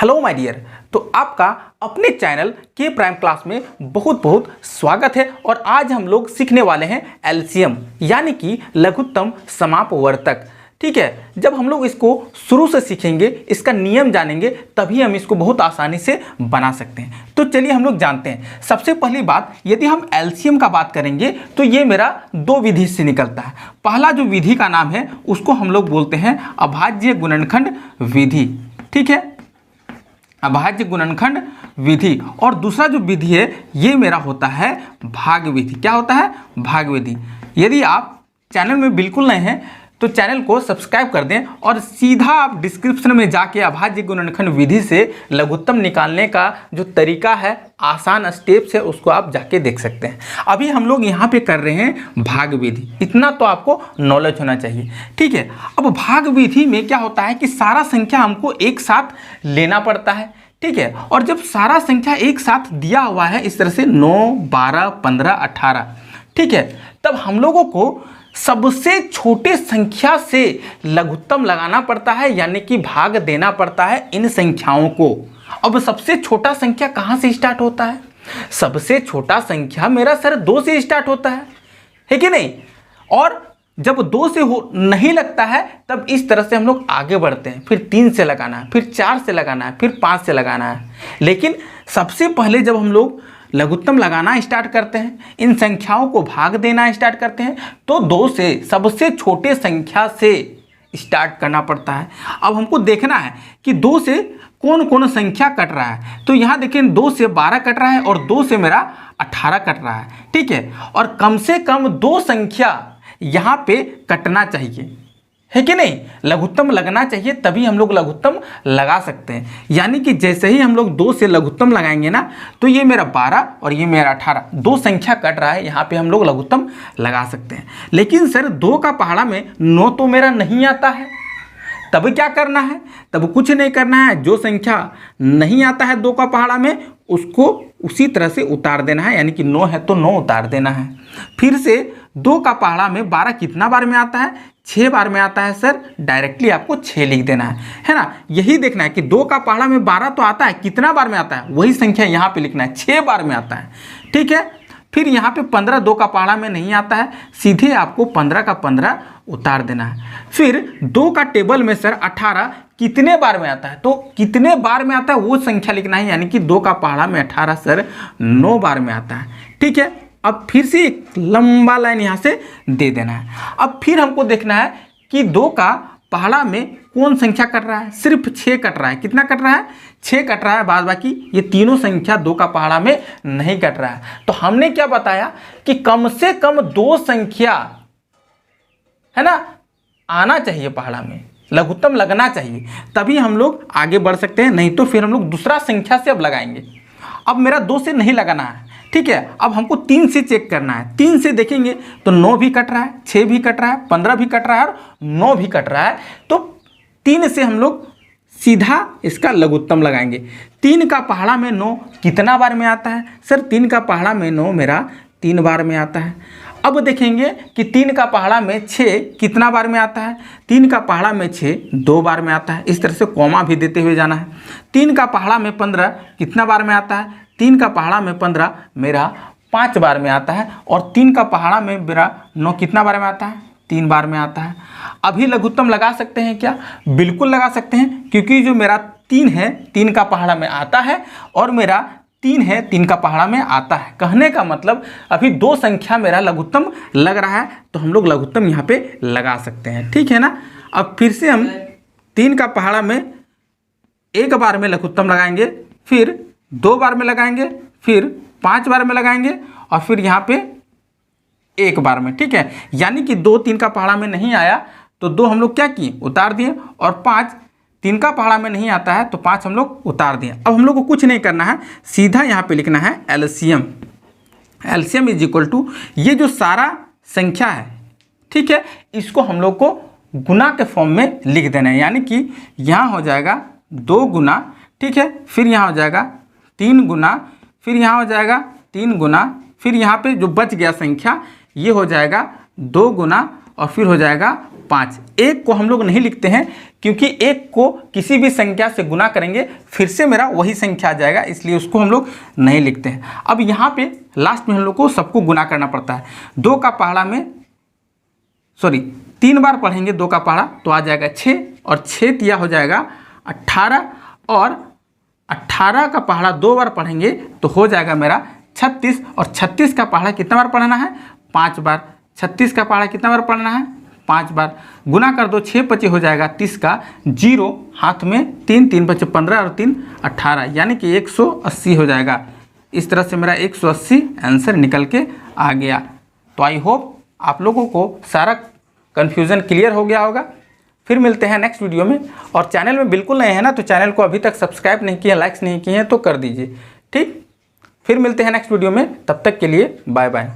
Hello my dear. तो आपका अपने चैनल के प्राइम क्लास में बहुत बहुत स्वागत है। और आज हम लोग सीखने वाले हैं एलसीएम यानी कि लघुत्तम समापवर्तक। ठीक है, जब हम लोग इसको शुरू से सीखेंगे, इसका नियम जानेंगे, तभी हम इसको बहुत आसानी से बना सकते हैं। तो चलिए हम लोग जानते हैं। सबसे पहली बात, यदि हम एलसीएम का बात करेंगे तो ये मेरा दो विधि से निकलता है। पहला जो विधि का नाम है उसको हम लोग बोलते हैं अभाज्य गुणनखंड विधि। ठीक है, अभाज्य गुणनखंड विधि। और दूसरा जो विधि है ये मेरा होता है भाग विधि। क्या होता है? भाग विधि। यदि आप चैनल में बिल्कुल नए हैं तो चैनल को सब्सक्राइब कर दें और सीधा आप डिस्क्रिप्शन में जाके अभाज्य गुणनखंड विधि से लघुत्तम निकालने का जो तरीका है, आसान स्टेप्स है, उसको आप जाके देख सकते हैं। अभी हम लोग यहाँ पे कर रहे हैं भाग विधि। इतना तो आपको नॉलेज होना चाहिए। ठीक है, अब भाग विधि में क्या होता है कि सारा संख्या हमको एक साथ लेना पड़ता है। ठीक है, और जब सारा संख्या एक साथ दिया हुआ है इस तरह से 9, 12, 15, 18, ठीक है, तब हम लोगों को सबसे छोटे संख्या से लघुत्तम लगाना पड़ता है, यानी कि भाग देना पड़ता है इन संख्याओं को। अब सबसे छोटा संख्या कहाँ से स्टार्ट होता है? सबसे छोटा संख्या मेरा सर 2 से स्टार्ट होता है कि नहीं? और जब 2 से नहीं लगता है तब इस तरह से हम लोग आगे बढ़ते हैं। फिर 3 से लगाना है, फिर 4 से लगाना है, फिर 5 से लगाना है। लेकिन सबसे पहले जब हम लोग लघुत्तम लगाना स्टार्ट करते हैं, इन संख्याओं को भाग देना स्टार्ट करते हैं, तो 2 से सबसे छोटे संख्या से स्टार्ट करना पड़ता है। अब हमको देखना है कि 2 से कौन कौन संख्या कट रहा है। तो यहाँ देखिए 2 से 12 कट रहा है और 2 से मेरा 18 कट रहा है। ठीक है, और कम से कम 2 संख्या यहाँ पे कटना चाहिए, है कि नहीं? लघुत्तम लगना चाहिए, तभी हम लोग लघुत्तम लगा सकते हैं। यानी कि जैसे ही हम लोग 2 से लघुत्तम लगाएंगे ना, तो ये मेरा 12 और ये मेरा 18, 2 संख्या कट रहा है, यहाँ पे हम लोग लघुत्तम लगा सकते हैं। लेकिन सर 2 का पहाड़ा में 9 तो मेरा नहीं आता है, तब क्या करना है? तब कुछ नहीं करना है। जो संख्या नहीं आता है 2 का पहाड़ा में, उसको उसी तरह से उतार देना है। यानी कि 9 है तो 9 उतार देना है। फिर से 2 का पहाड़ा में 12 कितना बार में आता है? 6 बार में आता है सर। डायरेक्टली आपको 6 लिख देना है ना? यही देखना है कि 2 का पहाड़ा में 12 तो आता है, कितना बार में आता है? वही संख्या यहाँ पे लिखना है, 6 बार में आता है। ठीक है, फिर यहाँ पे 15 2 का पहाड़ा में नहीं आता है, सीधे आपको 15 का 15 उतार देना है। फिर 2 का टेबल में सर 18 कितने बार में आता है? तो कितने बार में आता है वो संख्या लिखना है। यानी कि 2 का पहाड़ा में 18 सर 9 बार में आता है। ठीक है, अब फिर से एक लंबा लाइन यहाँ से दे देना है। अब फिर हमको देखना है कि 2 का पहाड़ा में कौन संख्या कट रहा है? सिर्फ 6 कट रहा है। कितना कट रहा है? 6 कट रहा है। बाद बाकी ये तीनों संख्या 2 का पहाड़ा में नहीं कट रहा है। तो हमने क्या बताया कि कम से कम 2 संख्या है ना आना चाहिए पहाड़ा में, लघुत्तम लगना चाहिए, तभी हम लोग आगे बढ़ सकते हैं। नहीं तो फिर हम लोग दूसरा संख्या से अब लगाएंगे। अब मेरा 2 से नहीं लगाना है। ठीक है, अब हमको 3 से चेक करना है। 3 से देखेंगे तो 9 भी कट रहा है, 6 भी कट रहा है, 15 भी कट रहा है और 9 भी कट रहा है। तो 3 से हम लोग सीधा इसका लघुत्तम लगाएंगे। 3 का पहाड़ा में 9 कितना बार में आता है? सर 3 का पहाड़ा में 9 मेरा 3 बार में आता है। अब देखेंगे कि 3 का पहाड़ा में 6 कितना बार में आता है? 3 का पहाड़ा में 6 2 बार में आता है। इस तरह से कॉमा भी देते हुए जाना है। 3 का पहाड़ा में 15 कितना बार में आता है? 3 का पहाड़ा में 15 मेरा 5 बार में आता है। और 3 का पहाड़ा में मेरा 9 कितना बार में आता है? 3 बार में आता है। अभी लघुत्तम लगा सकते हैं क्या? बिल्कुल लगा सकते हैं, क्योंकि जो मेरा 3 है 3 का पहाड़ा में आता है और मेरा 3 है 3 का पहाड़ा में आता है। कहने का मतलब अभी 2 संख्या मेरा लघुत्तम लग रहा है, तो हम लोग लघुत्तम यहाँ पे लगा सकते हैं। ठीक है ना? अब फिर से हम 3 का पहाड़ा में 1 बार में लघुत्तम लगाएंगे, फिर 2 बार में लगाएंगे, फिर 5 बार में लगाएंगे और फिर यहाँ पे 1 बार में। ठीक है, यानी कि 2 3 का पहाड़ा में नहीं आया तो 2 हम लोग क्या किए? उतार दिए। और 5 3 का पहाड़ा में नहीं आता है तो 5 हम लोग उतार दिए। अब हम लोग को कुछ नहीं करना है, सीधा यहाँ पे लिखना है LCM. LCM is equal to ये जो सारा संख्या है, ठीक है, इसको हम लोग को गुना के फॉर्म में लिख देना है। यानी कि यहाँ हो जाएगा 2 गुना, ठीक है, फिर यहाँ हो जाएगा 3 गुना, फिर यहाँ हो जाएगा 3 गुना, फिर यहाँ पे जो बच गया संख्या ये हो जाएगा 2 गुना और फिर हो जाएगा 5। एक को हम लोग नहीं लिखते हैं क्योंकि एक को किसी भी संख्या से गुना करेंगे फिर से मेरा वही संख्या आ जाएगा, इसलिए उसको हम लोग नहीं लिखते हैं। अब यहाँ पे लास्ट में हम लोग को सबको गुना करना पड़ता है। 2 का पहाड़ा में 3 बार पढ़ेंगे 2 का पहाड़ा तो आ जाएगा 6 और 6 तिया हो जाएगा 18 और 18 का पहाड़ा 2 बार पढ़ेंगे तो हो जाएगा मेरा 36 और 36 का पहाड़ा कितना बार पढ़ना है 5 बार। 36 का पहाड़ा कितना बार पढ़ना है 5 बार। गुना कर दो 6 25 हो जाएगा 30 का 0 हाथ में 3 3 बचे 15 और 3 18 यानी कि 180 हो जाएगा। इस तरह से मेरा 180 आंसर निकल के आ गया। तो आई होप आप लोगों को सारा कन्फ्यूज़न क्लियर हो गया होगा। फिर मिलते हैं नेक्स्ट वीडियो में। और चैनल में बिल्कुल नए हैं ना तो चैनल को अभी तक सब्सक्राइब नहीं किए, लाइक्स नहीं किए हैं तो कर दीजिए। ठीक, फिर मिलते हैं नेक्स्ट वीडियो में, तब तक के लिए बाय बाय।